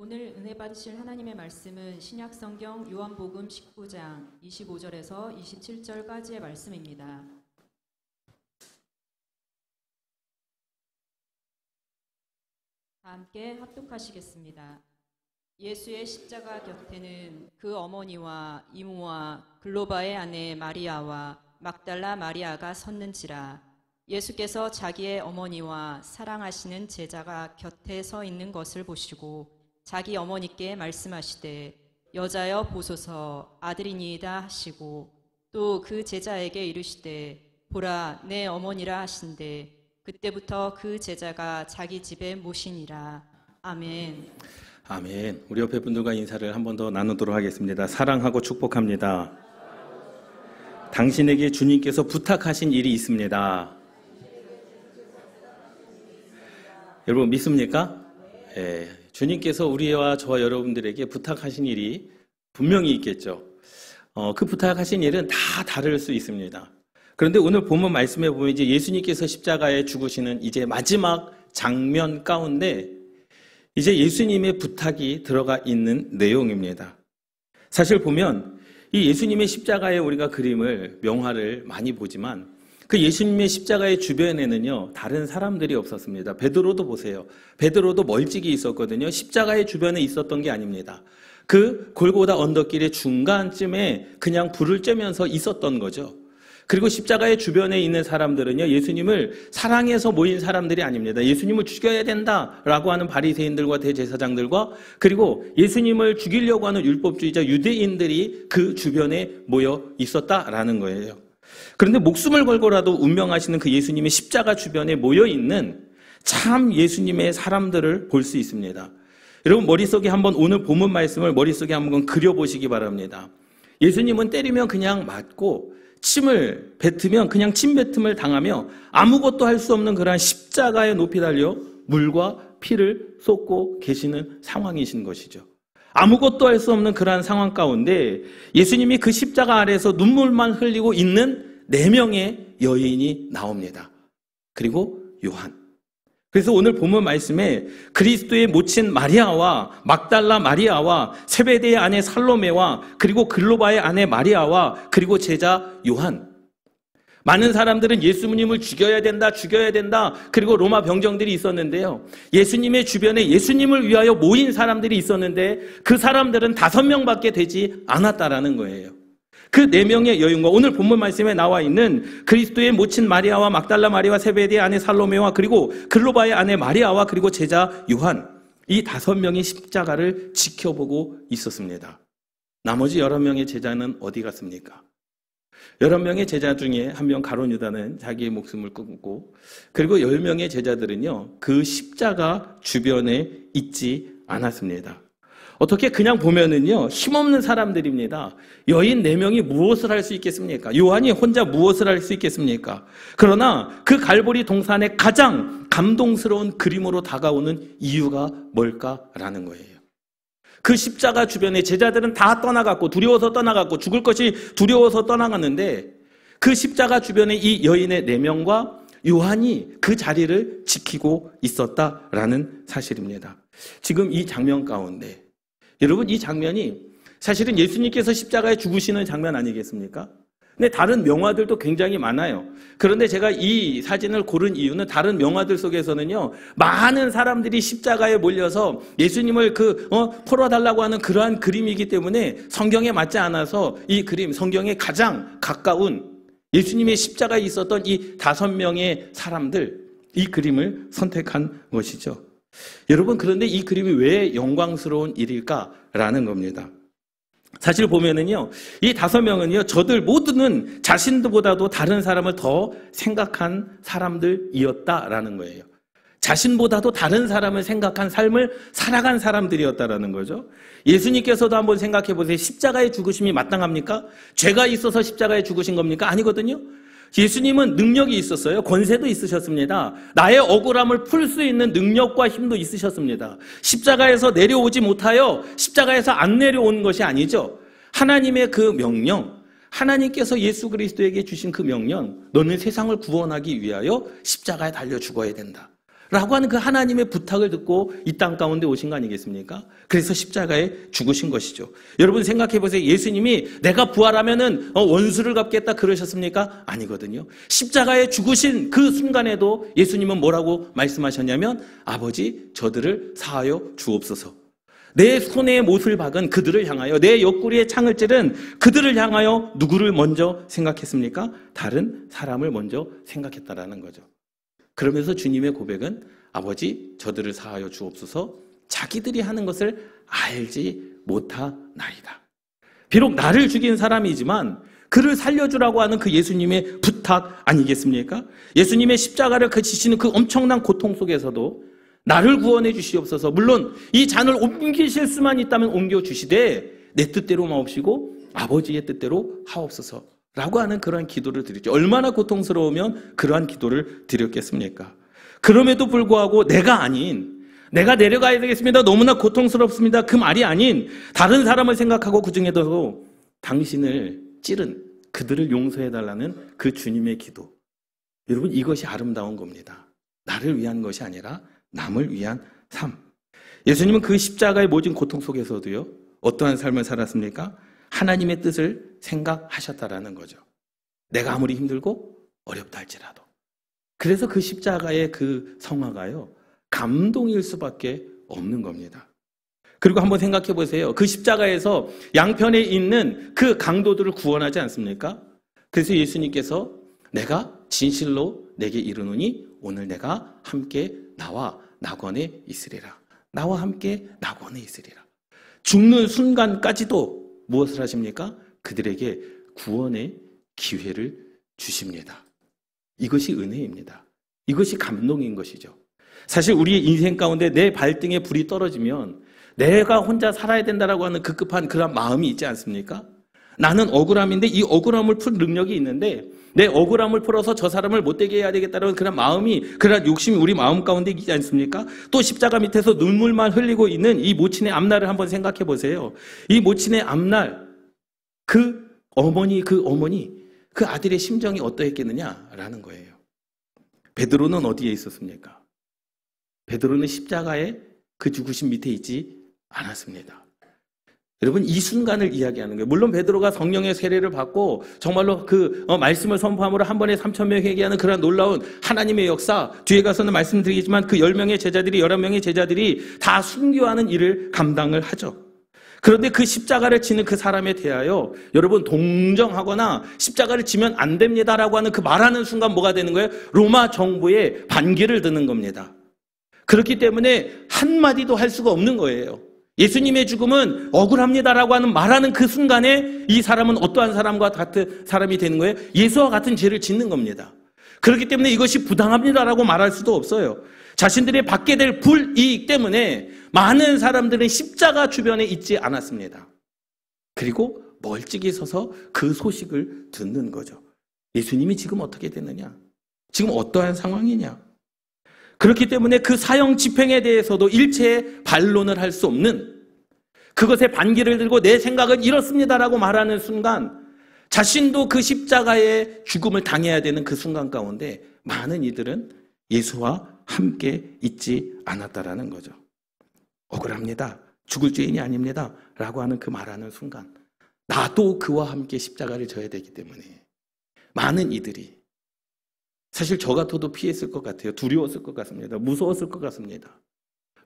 오늘 은혜 받으실 하나님의 말씀은 신약성경 요한복음 19장 25절에서 27절까지의 말씀입니다. 다 함께 합독하시겠습니다. 예수의 십자가 곁에는 그 어머니와 이모와 글로바의 아내 마리아와 막달라 마리아가 섰는지라. 예수께서 자기의 어머니와 사랑하시는 제자가 곁에 서 있는 것을 보시고 자기 어머니께 말씀하시되 여자여 보소서 아들이니이다 하시고 또 그 제자에게 이르시되 보라 내 어머니라 하신대 그때부터 그 제자가 자기 집에 모시니라. 아멘. 아멘. 우리 옆에 분들과 인사를 한 번 더 나누도록 하겠습니다. 사랑하고 축복합니다. 당신에게 주님께서 부탁하신 일이 있습니다. 여러분 믿습니까? 예. 주님께서 우리와 저와 여러분들에게 부탁하신 일이 분명히 있겠죠. 그 부탁하신 일은 다 다를 수 있습니다. 그런데 오늘 본문 말씀에 보면 이제 예수님께서 십자가에 죽으시는 이제 마지막 장면 가운데 이제 예수님의 부탁이 들어가 있는 내용입니다. 사실 보면 이 예수님의 십자가에 우리가 그림을 명화를 많이 보지만 그 예수님의 십자가의 주변에는요 다른 사람들이 없었습니다. 베드로도 보세요. 베드로도 멀찍이 있었거든요. 십자가의 주변에 있었던 게 아닙니다. 그 골고다 언덕길의 중간쯤에 그냥 불을 쬐면서 있었던 거죠. 그리고 십자가의 주변에 있는 사람들은요 예수님을 사랑해서 모인 사람들이 아닙니다. 예수님을 죽여야 된다라고 하는 바리새인들과 대제사장들과 그리고 예수님을 죽이려고 하는 율법주의자 유대인들이 그 주변에 모여 있었다라는 거예요. 그런데 목숨을 걸고라도 운명하시는 그 예수님의 십자가 주변에 모여있는 참 예수님의 사람들을 볼 수 있습니다. 여러분 머릿속에 한번 오늘 본문 말씀을 머릿속에 한번 그려보시기 바랍니다. 예수님은 때리면 그냥 맞고 침을 뱉으면 그냥 침뱉음을 당하며 아무것도 할 수 없는 그러한 십자가에 높이 달려 물과 피를 쏟고 계시는 상황이신 것이죠. 아무것도 할 수 없는 그러한 상황 가운데 예수님이 그 십자가 아래에서 눈물만 흘리고 있는 4명의 여인이 나옵니다. 그리고 요한. 그래서 오늘 본문 말씀에 그리스도의 모친 마리아와 막달라 마리아와 세베대의 아내 살로메와 그리고 글로바의 아내 마리아와 그리고 제자 요한. 많은 사람들은 예수님을 죽여야 된다. 그리고 로마 병정들이 있었는데요. 예수님의 주변에 예수님을 위하여 모인 사람들이 있었는데 그 사람들은 5명밖에 되지 않았다라는 거예요. 그 4명의 여인과 오늘 본문 말씀에 나와 있는 그리스도의 모친 마리아와 막달라 마리아와 세베대의 아내 살로메와 그리고 글로바의 아내 마리아와 그리고 제자 요한. 이 5명이 십자가를 지켜보고 있었습니다. 나머지 11명의 제자는 어디 갔습니까? 11명의 제자 중에 한 명 가룟 유다는 자기의 목숨을 끊고 그리고 10명의 제자들은요 그 십자가 주변에 있지 않았습니다. 어떻게 그냥 보면은요 힘없는 사람들입니다. 여인 4명이 무엇을 할 수 있겠습니까? 요한이 혼자 무엇을 할 수 있겠습니까? 그러나 그 갈보리 동산의 가장 감동스러운 그림으로 다가오는 이유가 뭘까라는 거예요. 그 십자가 주변에 제자들은 다 떠나갔고 두려워서 떠나갔고 죽을 것이 두려워서 떠나갔는데 그 십자가 주변에 이 여인의 4명과 요한이 그 자리를 지키고 있었다라는 사실입니다. 지금 이 장면 가운데 여러분 이 장면이 사실은 예수님께서 십자가에 죽으시는 장면 아니겠습니까? 근데 다른 명화들도 굉장히 많아요. 그런데 제가 이 사진을 고른 이유는 다른 명화들 속에서는요 많은 사람들이 십자가에 몰려서 예수님을 풀어달라고 하는 그러한 그림이기 때문에 성경에 맞지 않아서 이 그림 성경에 가장 가까운 예수님의 십자가에 있었던 이 5명의 사람들 이 그림을 선택한 것이죠. 여러분 그런데 이 그림이 왜 영광스러운 일일까라는 겁니다. 사실 보면은요, 이 5명은요, 저들 모두는 자신보다도 다른 사람을 더 생각한 사람들이었다라는 거예요. 자신보다도 다른 사람을 생각한 삶을 살아간 사람들이었다라는 거죠. 예수님께서도 한번 생각해 보세요. 십자가의 죽으심이 마땅합니까? 죄가 있어서 십자가에 죽으신 겁니까? 아니거든요. 예수님은 능력이 있었어요. 권세도 있으셨습니다. 나의 억울함을 풀 수 있는 능력과 힘도 있으셨습니다. 십자가에서 내려오지 못하여 십자가에서 안 내려오는 것이 아니죠. 하나님의 그 명령, 하나님께서 예수 그리스도에게 주신 그 명령, 너는 세상을 구원하기 위하여 십자가에 달려 죽어야 된다. 라고 하는 그 하나님의 부탁을 듣고 이 땅 가운데 오신 거 아니겠습니까? 그래서 십자가에 죽으신 것이죠. 여러분 생각해 보세요. 예수님이 내가 부활하면은 원수를 갚겠다 그러셨습니까? 아니거든요. 십자가에 죽으신 그 순간에도 예수님은 뭐라고 말씀하셨냐면 아버지 저들을 사하여 주옵소서. 내 손에 못을 박은 그들을 향하여, 내 옆구리에 창을 찌른 그들을 향하여 누구를 먼저 생각했습니까? 다른 사람을 먼저 생각했다라는 거죠. 그러면서 주님의 고백은 아버지 저들을 사하여 주옵소서. 자기들이 하는 것을 알지 못하나이다. 비록 나를 죽인 사람이지만 그를 살려주라고 하는 그 예수님의 부탁 아니겠습니까? 예수님의 십자가를 지시는 그 엄청난 고통 속에서도 나를 구원해 주시옵소서. 물론 이 잔을 옮기실 수만 있다면 옮겨주시되 내 뜻대로 마옵시고 아버지의 뜻대로 하옵소서 라고 하는 그러한 기도를 드리죠. 얼마나 고통스러우면 그러한 기도를 드렸겠습니까? 그럼에도 불구하고 내가 내려가야 되겠습니다. 너무나 고통스럽습니다. 그 말이 아닌 다른 사람을 생각하고 그 중에도 당신을 찌른 그들을 용서해달라는 그 주님의 기도. 여러분 이것이 아름다운 겁니다. 나를 위한 것이 아니라 남을 위한 삶. 예수님은 그 십자가의 모진 고통 속에서도요 어떠한 삶을 살았습니까? 하나님의 뜻을 생각하셨다라는 거죠. 내가 아무리 힘들고 어렵다 할지라도. 그래서 그 십자가의 그 성화가요 감동일 수밖에 없는 겁니다. 그리고 한번 생각해 보세요. 그 십자가에서 양편에 있는 그 강도들을 구원하지 않습니까? 그래서 예수님께서 내가 진실로 내게 이르노니 오늘 내가 함께 나와 낙원에 있으리라. 나와 함께 낙원에 있으리라. 죽는 순간까지도 무엇을 하십니까? 그들에게 구원의 기회를 주십니다. 이것이 은혜입니다. 이것이 감동인 것이죠. 사실 우리의 인생 가운데 내 발등에 불이 떨어지면 내가 혼자 살아야 된다라고 하는 급급한 그런 마음이 있지 않습니까? 나는 억울함인데 이 억울함을 풀 능력이 있는데 내 억울함을 풀어서 저 사람을 못되게 해야 되겠다는 그런 마음이, 그런 욕심이 우리 마음 가운데 있지 않습니까? 또 십자가 밑에서 눈물만 흘리고 있는 이 모친의 앞날을 한번 생각해 보세요. 이 모친의 앞날, 그 어머니, 그 아들의 심정이 어떠했겠느냐라는 거예요. 베드로는 어디에 있었습니까? 베드로는 십자가의 그 죽으신 밑에 있지 않았습니다. 여러분 이 순간을 이야기하는 거예요. 물론 베드로가 성령의 세례를 받고 정말로 그 말씀을 선포함으로 한 번에 3,000명 회개하는 그런 놀라운 하나님의 역사, 뒤에 가서는 말씀드리겠지만 그 10명의 제자들이 11명의 제자들이 다 순교하는 일을 감당을 하죠. 그런데 그 십자가를 지는 그 사람에 대하여 여러분 동정하거나 십자가를 지면 안 됩니다라고 하는 그 말하는 순간 뭐가 되는 거예요? 로마 정부의 반기를 드는 겁니다. 그렇기 때문에 한마디도 할 수가 없는 거예요. 예수님의 죽음은 억울합니다라고 하는 말하는 그 순간에 이 사람은 어떠한 사람과 같은 사람이 되는 거예요? 예수와 같은 죄를 짓는 겁니다. 그렇기 때문에 이것이 부당합니다라고 말할 수도 없어요. 자신들이 받게 될 불이익 때문에 많은 사람들은 십자가 주변에 있지 않았습니다. 그리고 멀찍이 서서 그 소식을 듣는 거죠. 예수님이 지금 어떻게 됐느냐? 지금 어떠한 상황이냐? 그렇기 때문에 그 사형 집행에 대해서도 일체의 반론을 할 수 없는, 그것에 반기를 들고 내 생각은 이렇습니다라고 말하는 순간 자신도 그 십자가의 죽음을 당해야 되는 그 순간 가운데 많은 이들은 예수와 함께 있지 않았다라는 거죠. 억울합니다. 죽을 죄인이 아닙니다. 라고 하는 그 말하는 순간 나도 그와 함께 십자가를 져야 되기 때문에 많은 이들이, 사실 저 같아도 피했을 것 같아요. 두려웠을 것 같습니다. 무서웠을 것 같습니다.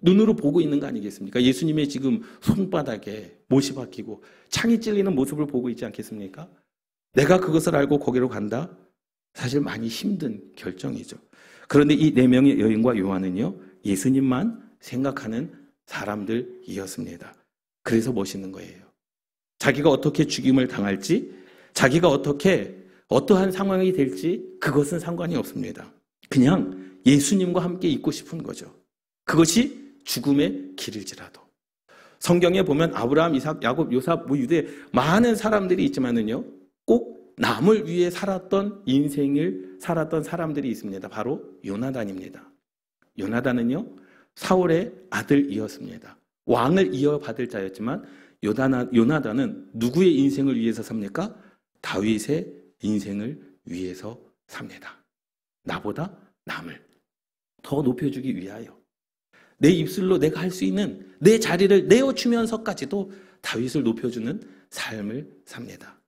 눈으로 보고 있는 거 아니겠습니까? 예수님의 지금 손바닥에 못이 박히고 창이 찔리는 모습을 보고 있지 않겠습니까? 내가 그것을 알고 거기로 간다? 사실 많이 힘든 결정이죠. 그런데 이 4명의 여인과 요한은요, 예수님만 생각하는 사람들이었습니다. 그래서 멋있는 거예요. 자기가 어떻게 죽임을 당할지, 자기가 어떠한 상황이 될지 그것은 상관이 없습니다. 그냥 예수님과 함께 있고 싶은 거죠. 그것이 죽음의 길일지라도. 성경에 보면 아브라함, 이삭, 야곱, 요셉, 유대 많은 사람들이 있지만은요, 꼭 남을 위해 살았던 인생을 살았던 사람들이 있습니다. 바로 요나단입니다. 요나단은요, 사울의 아들이었습니다. 왕을 이어받을 자였지만 요나단은 누구의 인생을 위해서 삽니까? 다윗의 인생을 위해서 삽니다. 나보다 남을. 더 높여주기 위하여 내 입술로 내가 할 수 있는 내 자리를 내어주면서까지도 다윗을 높여주는 삶을 삽니다.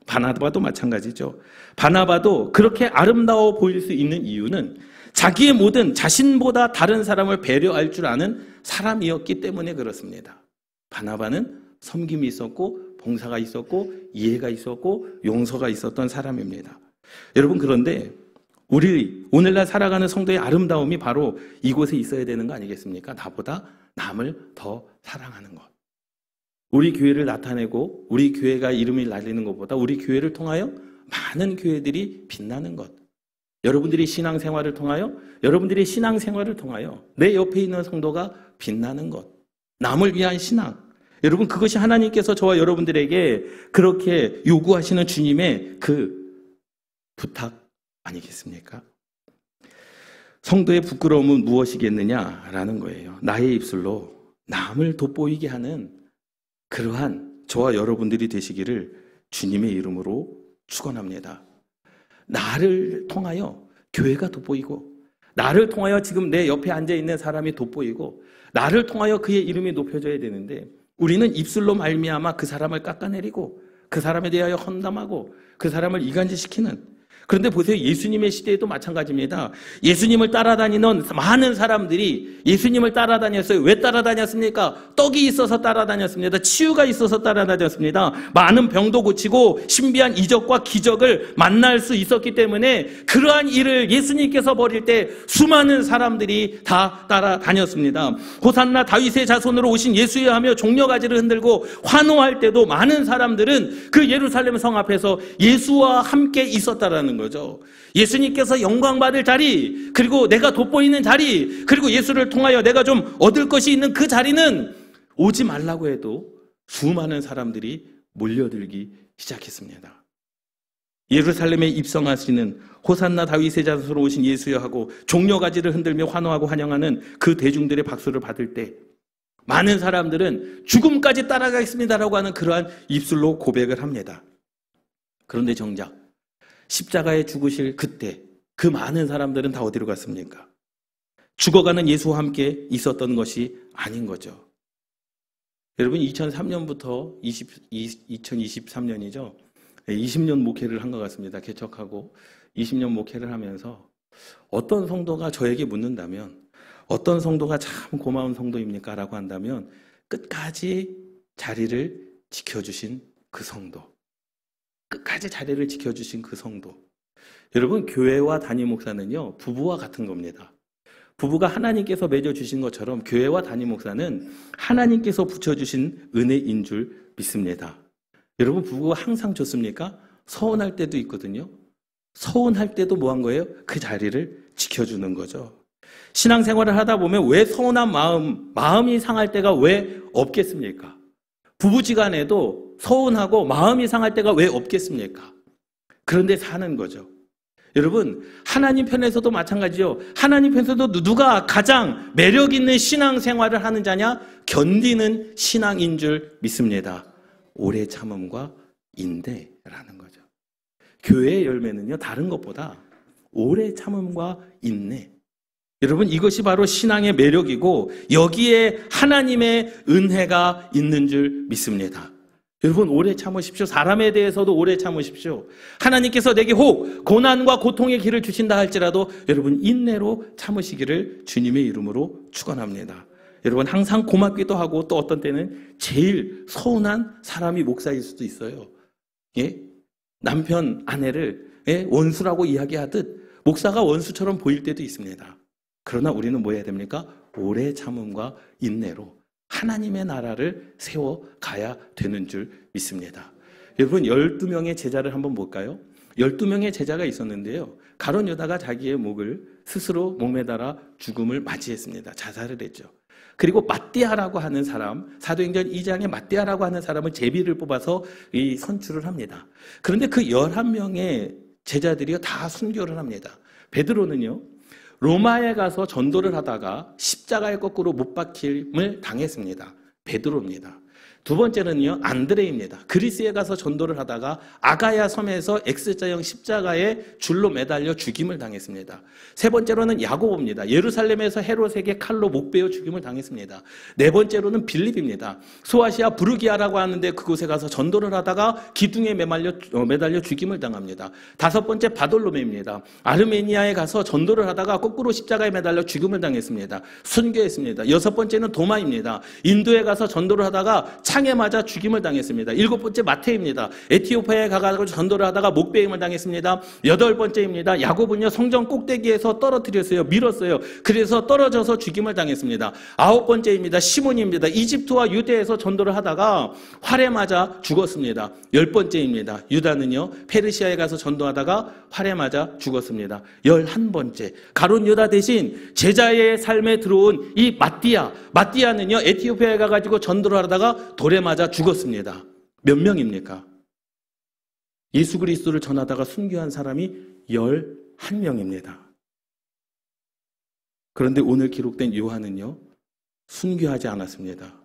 바나바도 마찬가지죠. 바나바도 그렇게 아름다워 보일 수 있는 이유는 자기의 모든 자신보다 다른 사람을 배려할 줄 아는 사람이었기 때문에 그렇습니다. 바나바는 섬김이 있었고 봉사가 있었고 이해가 있었고 용서가 있었던 사람입니다. 여러분, 그런데 우리 오늘날 살아가는 성도의 아름다움이 바로 이곳에 있어야 되는 거 아니겠습니까? 나보다 남을 더 사랑하는 것. 우리 교회를 나타내고 우리 교회가 이름이 날리는 것보다 우리 교회를 통하여 많은 교회들이 빛나는 것. 여러분들이 신앙생활을 통하여 내 옆에 있는 성도가 빛나는 것. 남을 위한 신앙. 여러분, 그것이 하나님께서 저와 여러분들에게 그렇게 요구하시는 주님의 그 부탁 아니겠습니까? 성도의 부끄러움은 무엇이겠느냐라는 거예요. 나의 입술로 남을 돋보이게 하는 그러한 저와 여러분들이 되시기를 주님의 이름으로 축원합니다. 나를 통하여 교회가 돋보이고, 나를 통하여 지금 내 옆에 앉아있는 사람이 돋보이고, 나를 통하여 그의 이름이 높여져야 되는데, 우리는 입술로 말미암아 그 사람을 깎아내리고 그 사람에 대하여 험담하고 그 사람을 이간질시키는. 그런데 보세요, 예수님의 시대에도 마찬가지입니다. 예수님을 따라다니는 많은 사람들이 예수님을 따라다녔어요. 왜 따라다녔습니까? 떡이 있어서 따라다녔습니다. 치유가 있어서 따라다녔습니다. 많은 병도 고치고 신비한 이적과 기적을 만날 수 있었기 때문에 그러한 일을 예수님께서 벌일 때 수많은 사람들이 다 따라다녔습니다. 호산나 다윗의 자손으로 오신 예수여 하며 종려가지를 흔들고 환호할 때도 많은 사람들은 그 예루살렘 성 앞에서 예수와 함께 있었다라는 거죠. 예수님께서 영광 받을 자리, 그리고 내가 돋보이는 자리, 그리고 예수를 통하여 내가 좀 얻을 것이 있는 그 자리는 오지 말라고 해도 수많은 사람들이 몰려들기 시작했습니다. 예루살렘에 입성하시는 호산나 다윗의 자손으로 오신 예수여 하고 종려가지를 흔들며 환호하고 환영하는 그 대중들의 박수를 받을 때 많은 사람들은 죽음까지 따라가겠습니다라고 하는 그러한 입술로 고백을 합니다. 그런데 정작 십자가에 죽으실 그때 그 많은 사람들은 다 어디로 갔습니까? 죽어가는 예수와 함께 있었던 것이 아닌 거죠. 여러분, 2003년부터 2023년이죠. 20년 목회를 한 것 같습니다. 개척하고 20년 목회를 하면서 어떤 성도가 저에게 묻는다면, 어떤 성도가 참 고마운 성도입니까? 라고 한다면 끝까지 자리를 지켜주신 그 성도, 끝까지 자리를 지켜주신 그 성도. 여러분, 교회와 담임 목사는요, 부부와 같은 겁니다. 부부가 하나님께서 맺어주신 것처럼 교회와 담임 목사는 하나님께서 붙여주신 은혜인 줄 믿습니다. 여러분, 부부가 항상 좋습니까? 서운할 때도 있거든요. 서운할 때도 뭐 한 거예요? 그 자리를 지켜주는 거죠. 신앙생활을 하다 보면 왜 서운한 마음이 상할 때가 왜 없겠습니까? 부부지간에도 서운하고 마음이 상할 때가 왜 없겠습니까? 그런데 사는 거죠. 여러분, 하나님 편에서도 마찬가지죠. 하나님 편에서도 누가 가장 매력 있는 신앙생활을 하는 자냐? 견디는 신앙인 줄 믿습니다. 오래 참음과 인내라는 거죠. 교회의 열매는요, 다른 것보다 오래 참음과 인내. 여러분, 이것이 바로 신앙의 매력이고 여기에 하나님의 은혜가 있는 줄 믿습니다. 여러분, 오래 참으십시오. 사람에 대해서도 오래 참으십시오. 하나님께서 내게 혹 고난과 고통의 길을 주신다 할지라도 여러분, 인내로 참으시기를 주님의 이름으로 축원합니다. 여러분, 항상 고맙기도 하고 또 어떤 때는 제일 서운한 사람이 목사일 수도 있어요. 예? 남편, 아내를 원수라고 이야기하듯 목사가 원수처럼 보일 때도 있습니다. 그러나 우리는 뭐 해야 됩니까? 오래 참음과 인내로 하나님의 나라를 세워가야 되는 줄 믿습니다. 여러분, 12명의 제자를 한번 볼까요? 12명의 제자가 있었는데요. 가룟 유다가 자기의 목을 스스로 목매달아 죽음을 맞이했습니다. 자살을 했죠. 그리고 마띠아라고 하는 사람, 사도행전 2장에 마띠아라고 하는 사람을 제비를 뽑아서 선출을 합니다. 그런데 그 11명의 제자들이 다 순교를 합니다. 베드로는요, 로마에 가서 전도를 하다가 십자가에 거꾸로 못 박힘을 당했습니다. 베드로입니다. 두 번째는요, 안드레입니다. 그리스에 가서 전도를 하다가 아가야 섬에서 X자형 십자가에 줄로 매달려 죽임을 당했습니다. 세 번째로는 야고보입니다. 예루살렘에서 헤롯에게 칼로 목 베어 죽임을 당했습니다. 네 번째로는 빌립입니다. 소아시아 부르기아라고 하는데 그곳에 가서 전도를 하다가 기둥에 매달려 죽임을 당합니다. 다섯 번째 바돌로메입니다. 아르메니아에 가서 전도를 하다가 거꾸로 십자가에 매달려 죽임을 당했습니다. 순교했습니다. 여섯 번째는 도마입니다. 인도에 가서 전도를 하다가 창에 맞아 죽임을 당했습니다. 일곱 번째 마태입니다. 에티오피아에 가가지고 전도를 하다가 목베임을 당했습니다. 여덟 번째입니다. 야고보는요, 성전 꼭대기에서 떨어뜨렸어요. 밀었어요. 그래서 떨어져서 죽임을 당했습니다. 아홉 번째입니다. 시몬입니다. 이집트와 유대에서 전도를 하다가 활에 맞아 죽었습니다. 열 번째입니다. 유다는요, 페르시아에 가서 전도하다가 활에 맞아 죽었습니다. 11번째, 가룟 유다 대신 제자의 삶에 들어온 이 마띠아는요, 에티오피아에 가가지고 전도를 하다가 돌에 맞아 죽었습니다. 몇 명입니까? 예수 그리스도를 전하다가 순교한 사람이 11명입니다. 그런데 오늘 기록된 요한은요, 순교하지 않았습니다.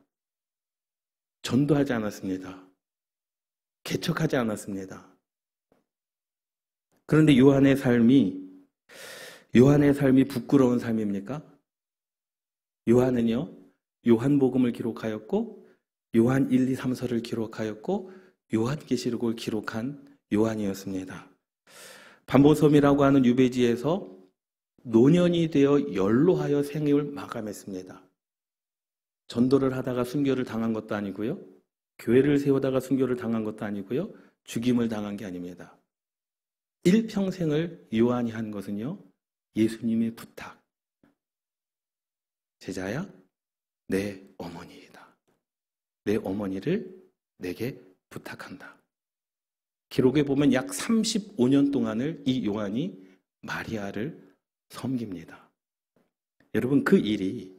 전도하지 않았습니다. 개척하지 않았습니다. 그런데 요한의 삶이 부끄러운 삶입니까? 요한은요, 요한복음을 기록하였고 요한 1, 2, 3서를 기록하였고 요한계시록을 기록한 요한이었습니다. 반보섬이라고 하는 유배지에서 노년이 되어 연로하여 생을 마감했습니다. 전도를 하다가 순교를 당한 것도 아니고요, 교회를 세우다가 순교를 당한 것도 아니고요, 죽임을 당한 게 아닙니다. 일평생을 요한이 한 것은요, 예수님의 부탁. 제자야, 내 어머니이다. 내 어머니를 내게 부탁한다. 기록에 보면 약 35년 동안을 이 요한이 마리아를 섬깁니다. 여러분, 그 일이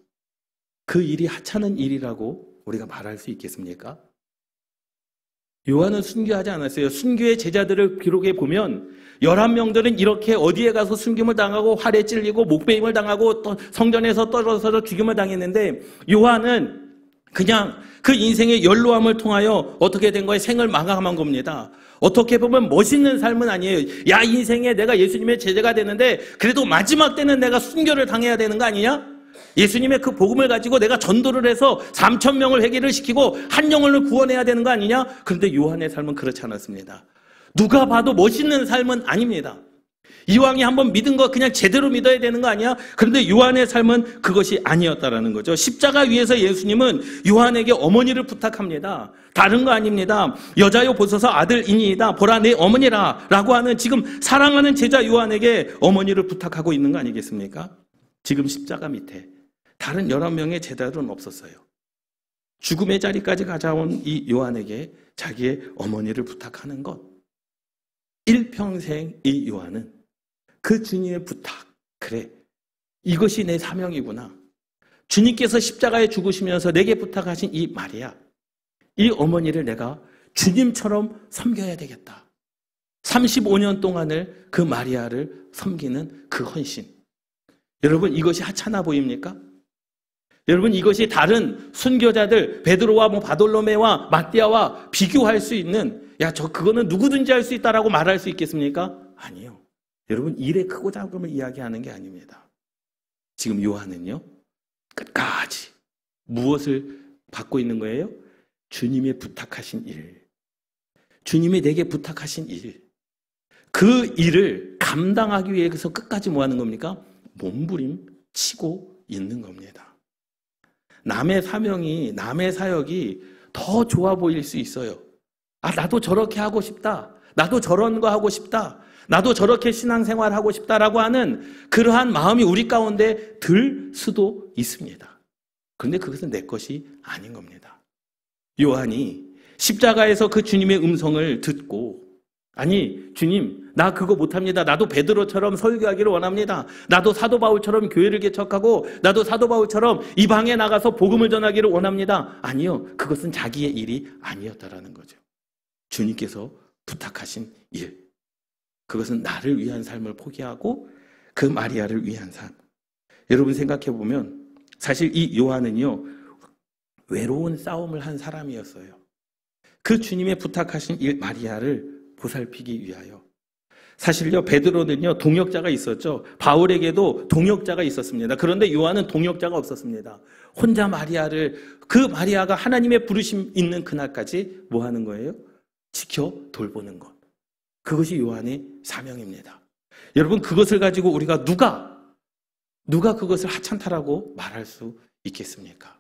하찮은 일이라고 우리가 말할 수 있겠습니까? 요한은 순교하지 않았어요. 순교의 제자들을 기록해 보면 11명들은 이렇게 어디에 가서 순교를 당하고 활에 찔리고 목베임을 당하고 또 성전에서 떨어져서 죽임을 당했는데, 요한은 그냥 그 인생의 연로함을 통하여 어떻게 된 거예요? 생을 마감한 겁니다. 어떻게 보면 멋있는 삶은 아니에요. 야, 인생에 내가 예수님의 제자가 되는데 그래도 마지막 때는 내가 순교를 당해야 되는 거 아니냐? 예수님의 그 복음을 가지고 내가 전도를 해서 3,000명을 회개를 시키고 한 영혼을 구원해야 되는 거 아니냐? 그런데 요한의 삶은 그렇지 않았습니다. 누가 봐도 멋있는 삶은 아닙니다. 이왕이 한번 믿은 거 그냥 제대로 믿어야 되는 거 아니야? 그런데 요한의 삶은 그것이 아니었다라는 거죠. 십자가 위에서 예수님은 요한에게 어머니를 부탁합니다. 다른 거 아닙니다. 여자여 보소서 아들이니이다. 보라 내 어머니라 라고 하는, 지금 사랑하는 제자 요한에게 어머니를 부탁하고 있는 거 아니겠습니까? 지금 십자가 밑에 다른 11명의 제자들은 없었어요. 죽음의 자리까지 가져온 이 요한에게 자기의 어머니를 부탁하는 것. 일평생 이 요한은 그 주님의 부탁, 그래, 이것이 내 사명이구나. 주님께서 십자가에 죽으시면서 내게 부탁하신 이 마리아, 이 어머니를 내가 주님처럼 섬겨야 되겠다. 35년 동안을 그 마리아를 섬기는 그 헌신. 여러분, 이것이 하찮아 보입니까? 여러분, 이것이 다른 순교자들 베드로와 바돌로메와 마띠아와 비교할 수 있는, 야, 그거는 누구든지 할 수 있다라고 말할 수 있겠습니까? 아니요. 여러분, 일의 크고 작음을 이야기하는 게 아닙니다. 지금 요한은요, 끝까지 무엇을 받고 있는 거예요? 주님의 부탁하신 일. 주님이 내게 부탁하신 일. 그 일을 감당하기 위해서 끝까지 뭐 하는 겁니까? 몸부림치고 있는 겁니다. 남의 사명이, 남의 사역이 더 좋아 보일 수 있어요. 아, 나도 저렇게 하고 싶다. 나도 저런 거 하고 싶다. 나도 저렇게 신앙생활 하고 싶다라고 하는 그러한 마음이 우리 가운데 들 수도 있습니다. 그런데 그것은 내 것이 아닌 겁니다. 요한이 십자가에서 그 주님의 음성을 듣고, 아니, 주님, 나 그거 못합니다. 나도 베드로처럼 설교하기를 원합니다. 나도 사도 바울처럼 교회를 개척하고, 나도 사도 바울처럼 이방에 나가서 복음을 전하기를 원합니다. 아니요, 그것은 자기의 일이 아니었다라는 거죠. 주님께서 부탁하신 일. 그것은 나를 위한 삶을 포기하고 그 마리아를 위한 삶. 여러분 생각해 보면 사실 이 요한은요, 외로운 싸움을 한 사람이었어요. 그 주님의 부탁하신 일 마리아를 보살피기 위하여. 사실요, 베드로는요, 동역자가 있었죠. 바울에게도 동역자가 있었습니다. 그런데 요한은 동역자가 없었습니다. 혼자 마리아를, 그 마리아가 하나님의 부르심 있는 그날까지 뭐 하는 거예요? 지켜 돌보는 것. 그것이 요한의 사명입니다. 여러분, 그것을 가지고 우리가 누가 그것을 하찮다라고 말할 수 있겠습니까?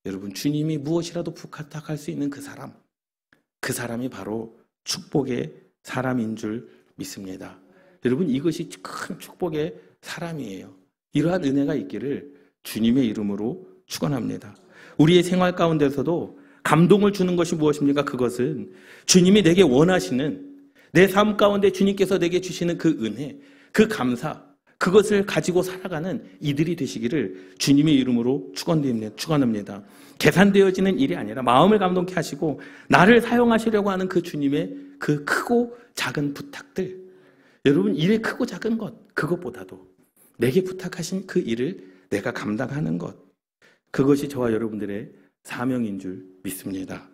여러분, 주님이 무엇이라도 부탁할 수 있는 그 사람이 바로 축복의 사람인 줄 믿습니다. 여러분, 이것이 큰 축복의 사람이에요. 이러한 은혜가 있기를 주님의 이름으로 축원합니다. 우리의 생활 가운데서도 감동을 주는 것이 무엇입니까? 그것은 주님이 내게 원하시는, 내 삶 가운데 주님께서 내게 주시는 그 은혜, 그 감사, 그것을 가지고 살아가는 이들이 되시기를 주님의 이름으로 축원합니다. 계산되어지는 일이 아니라 마음을 감동케 하시고 나를 사용하시려고 하는 그 주님의 그 크고 작은 부탁들, 여러분, 일의 크고 작은 것, 그것보다도 내게 부탁하신 그 일을 내가 감당하는 것, 그것이 저와 여러분들의 사명인 줄 믿습니다.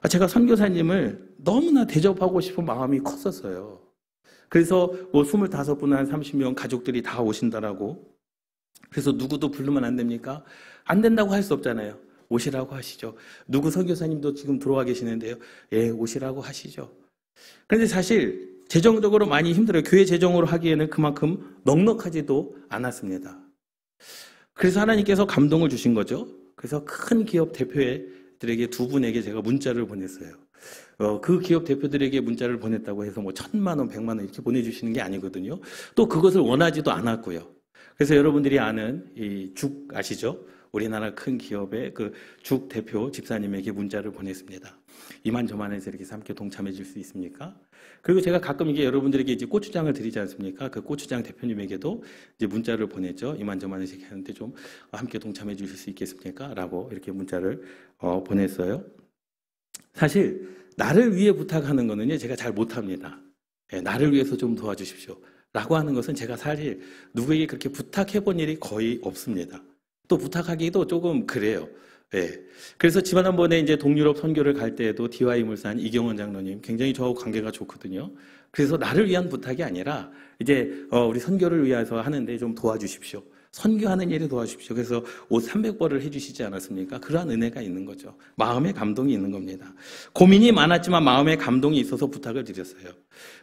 제가 선교사님을 너무나 대접하고 싶은 마음이 컸었어요. 그래서 25분, 한 30명 가족들이 다 오신다라고. 그래서 누구도 부르면 안 됩니까? 안 된다고 할 수 없잖아요. 오시라고 하시죠. 누구 선교사님도 지금 들어와 계시는데요. 예, 오시라고 하시죠. 그런데 사실 재정적으로 많이 힘들어요. 교회 재정으로 하기에는 그만큼 넉넉하지도 않았습니다. 그래서 하나님께서 감동을 주신 거죠. 그래서 큰 기업 대표들에게 두 분에게 제가 문자를 보냈어요. 그 기업 대표들에게 문자를 보냈다고 해서 뭐 1,000만 원, 100만 원 이렇게 보내주시는 게 아니거든요. 또 그것을 원하지도 않았고요. 그래서 여러분들이 아는 이 죽 아시죠? 우리나라 큰 기업의 그 죽 대표 집사님에게 문자를 보냈습니다. 이만저만해서 이렇게 함께 동참해 줄 수 있습니까? 그리고 제가 가끔 이게 여러분들에게 이제 고추장을 드리지 않습니까? 그 고추장 대표님에게도 이제 문자를 보냈죠. 이만저만해서 이렇게 하는데 좀 함께 동참해 주실 수 있겠습니까? 라고 이렇게 문자를 보냈어요. 사실 나를 위해 부탁하는 거는요, 제가 잘 못합니다. 나를 위해서 좀 도와주십시오 라고 하는 것은 제가 사실 누구에게 그렇게 부탁해 본 일이 거의 없습니다. 또 부탁하기도 조금 그래요. 그래서 지난번에 이제 동유럽 선교를 갈 때에도 DY 물산 이경원 장로님 굉장히 저하고 관계가 좋거든요. 그래서 나를 위한 부탁이 아니라 이제 우리 선교를 위해서 하는데 좀 도와주십시오. 선교하는 일에 도와주십시오. 그래서 옷 300벌을 해주시지 않았습니까? 그러한 은혜가 있는 거죠. 마음의 감동이 있는 겁니다. 고민이 많았지만 마음의 감동이 있어서 부탁을 드렸어요.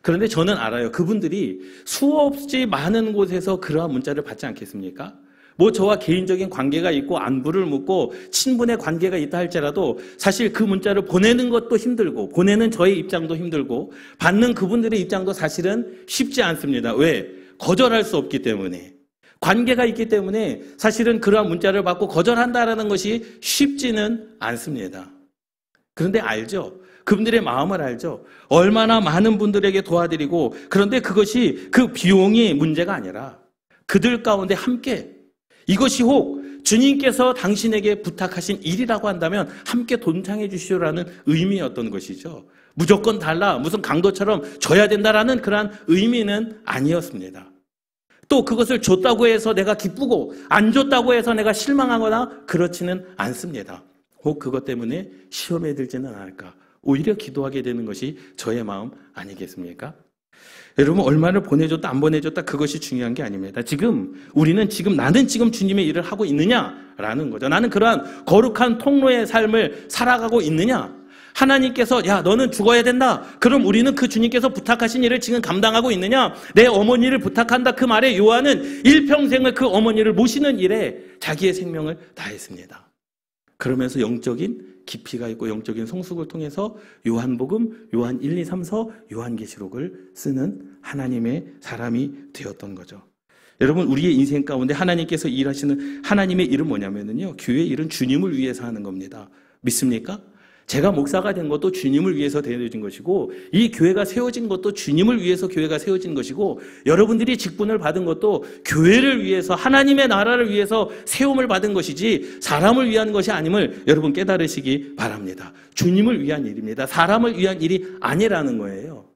그런데 저는 알아요. 그분들이 수없이 많은 곳에서 그러한 문자를 받지 않겠습니까? 뭐 저와 개인적인 관계가 있고 안부를 묻고 친분의 관계가 있다 할지라도 사실 그 문자를 보내는 것도 힘들고 보내는 저의 입장도 힘들고 받는 그분들의 입장도 사실은 쉽지 않습니다. 왜? 거절할 수 없기 때문에. 관계가 있기 때문에 사실은 그러한 문자를 받고 거절한다라는 것이 쉽지는 않습니다. 그런데 알죠? 그분들의 마음을 알죠? 얼마나 많은 분들에게 도와드리고, 그런데 그것이 그 비용이 문제가 아니라 그들 가운데 함께, 이것이 혹 주님께서 당신에게 부탁하신 일이라고 한다면 함께 동참해 주시오라는 의미였던 것이죠. 무조건 달라, 무슨 강도처럼 줘야 된다라는 그러한 의미는 아니었습니다. 또 그것을 줬다고 해서 내가 기쁘고 안 줬다고 해서 내가 실망하거나 그렇지는 않습니다. 혹 그것 때문에 시험에 들지는 않을까, 오히려 기도하게 되는 것이 저의 마음 아니겠습니까? 여러분, 얼마를 보내줬다 안 보내줬다 그것이 중요한 게 아닙니다. 나는 지금 주님의 일을 하고 있느냐라는 거죠. 나는 그러한 거룩한 통로의 삶을 살아가고 있느냐. 하나님께서 야 너는 죽어야 된다. 그럼 우리는 그 주님께서 부탁하신 일을 지금 감당하고 있느냐. 내 어머니를 부탁한다. 그 말에 요한은 일평생을 그 어머니를 모시는 일에 자기의 생명을 다했습니다. 그러면서 영적인 깊이가 있고 영적인 성숙을 통해서 요한복음, 요한 1, 2, 3서, 요한계시록을 쓰는 하나님의 사람이 되었던 거죠. 여러분, 우리의 인생 가운데 하나님께서 일하시는 하나님의 일은 뭐냐면요, 교회의 일은 주님을 위해서 하는 겁니다. 믿습니까? 제가 목사가 된 것도 주님을 위해서 되어진 것이고, 이 교회가 세워진 것도 주님을 위해서 교회가 세워진 것이고, 여러분들이 직분을 받은 것도 교회를 위해서, 하나님의 나라를 위해서 세움을 받은 것이지 사람을 위한 것이 아님을 여러분 깨달으시기 바랍니다. 주님을 위한 일입니다. 사람을 위한 일이 아니라는 거예요.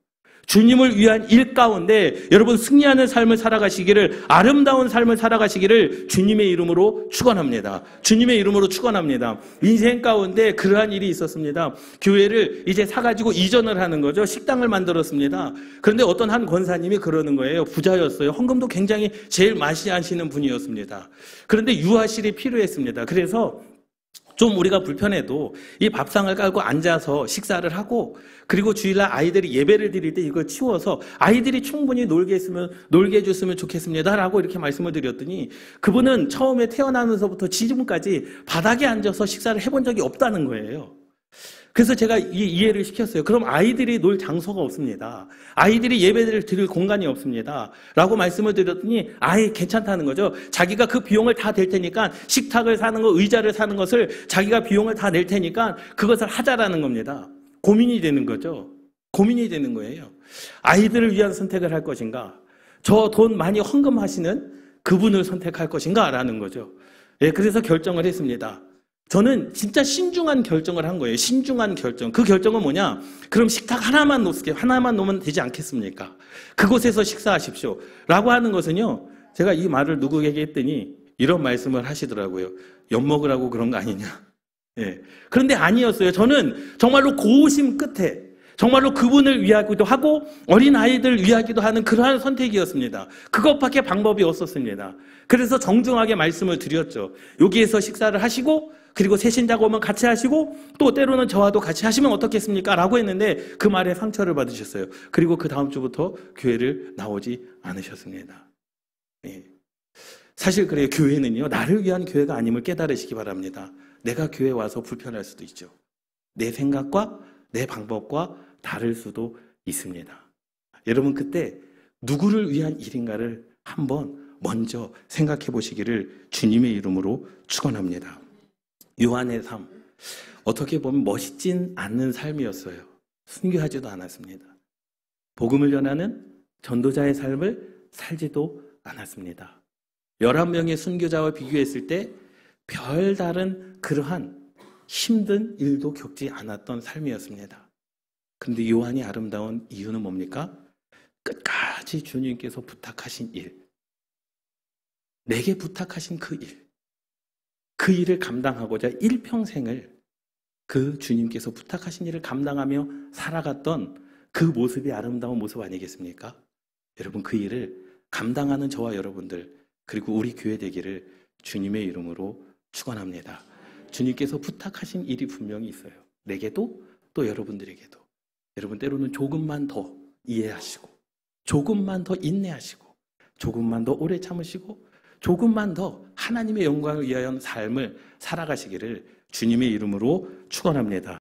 주님을 위한 일 가운데 여러분 승리하는 삶을 살아가시기를, 아름다운 삶을 살아가시기를 주님의 이름으로 축원합니다. 주님의 이름으로 축원합니다. 인생 가운데 그러한 일이 있었습니다. 교회를 이제 사가지고 이전을 하는 거죠. 식당을 만들었습니다. 그런데 어떤 한 권사님이 그러는 거예요. 부자였어요. 헌금도 굉장히 제일 많이 하시는 분이었습니다. 그런데 유아실이 필요했습니다. 그래서 좀 우리가 불편해도 이 밥상을 깔고 앉아서 식사를 하고, 그리고 주일날 아이들이 예배를 드릴 때 이걸 치워서 아이들이 충분히 놀게 해줬으면 좋겠습니다라고 이렇게 말씀을 드렸더니, 그분은 처음에 태어나면서부터 지금까지 바닥에 앉아서 식사를 해본 적이 없다는 거예요. 그래서 제가 이해를 시켰어요. 그럼 아이들이 놀 장소가 없습니다. 아이들이 예배를 드릴 공간이 없습니다. 라고 말씀을 드렸더니 아예 괜찮다는 거죠. 자기가 그 비용을 다 낼 테니까, 식탁을 사는 거, 의자를 사는 것을 자기가 비용을 다 낼 테니까 그것을 하자라는 겁니다. 고민이 되는 거죠. 고민이 되는 거예요. 아이들을 위한 선택을 할 것인가? 저 돈 많이 헌금하시는 그분을 선택할 것인가? 라는 거죠. 예, 그래서 결정을 했습니다. 저는 진짜 신중한 결정을 한 거예요. 신중한 결정. 그 결정은 뭐냐? 그럼 식탁 하나만 놓으면 되지 않겠습니까? 그곳에서 식사하십시오. 라고 하는 것은요, 제가 이 말을 누구에게 했더니 이런 말씀을 하시더라고요. 엿먹으라고 그런 거 아니냐. 예. 그런데 아니었어요. 저는 정말로 고심 끝에 정말로 그분을 위하기도 하고 어린아이들 위하기도 하는 그러한 선택이었습니다. 그것밖에 방법이 없었습니다. 그래서 정중하게 말씀을 드렸죠. 여기에서 식사를 하시고, 그리고 새신자가 오면 같이 하시고, 또 때로는 저와도 같이 하시면 어떻겠습니까? 라고 했는데 그 말에 상처를 받으셨어요. 그리고 그 다음 주부터 교회를 나오지 않으셨습니다. 예. 사실 그래요. 교회는요, 나를 위한 교회가 아님을 깨달으시기 바랍니다. 내가 교회에 와서 불편할 수도 있죠. 내 생각과 내 방법과 다를 수도 있습니다. 여러분, 그때 누구를 위한 일인가를 한번 먼저 생각해 보시기를 주님의 이름으로 축원합니다. 요한의 삶, 어떻게 보면 멋있진 않는 삶이었어요. 순교하지도 않았습니다. 복음을 전하는 전도자의 삶을 살지도 않았습니다. 11명의 순교자와 비교했을 때 별다른 그러한 힘든 일도 겪지 않았던 삶이었습니다. 그런데 요한이 아름다운 이유는 뭡니까? 끝까지 주님께서 부탁하신 일, 내게 부탁하신 그 일을 감당하고자 일평생을 그 주님께서 부탁하신 일을 감당하며 살아갔던 그 모습이 아름다운 모습 아니겠습니까? 여러분, 그 일을 감당하는 저와 여러분들, 그리고 우리 교회 되기를 주님의 이름으로 축원합니다. 주님께서 부탁하신 일이 분명히 있어요. 내게도 또 여러분들에게도. 여러분, 때로는 조금만 더 이해하시고, 조금만 더 인내하시고, 조금만 더 오래 참으시고, 조금만 더 하나님의 영광을 위하여 삶을 살아가시기를 주님의 이름으로 축원합니다.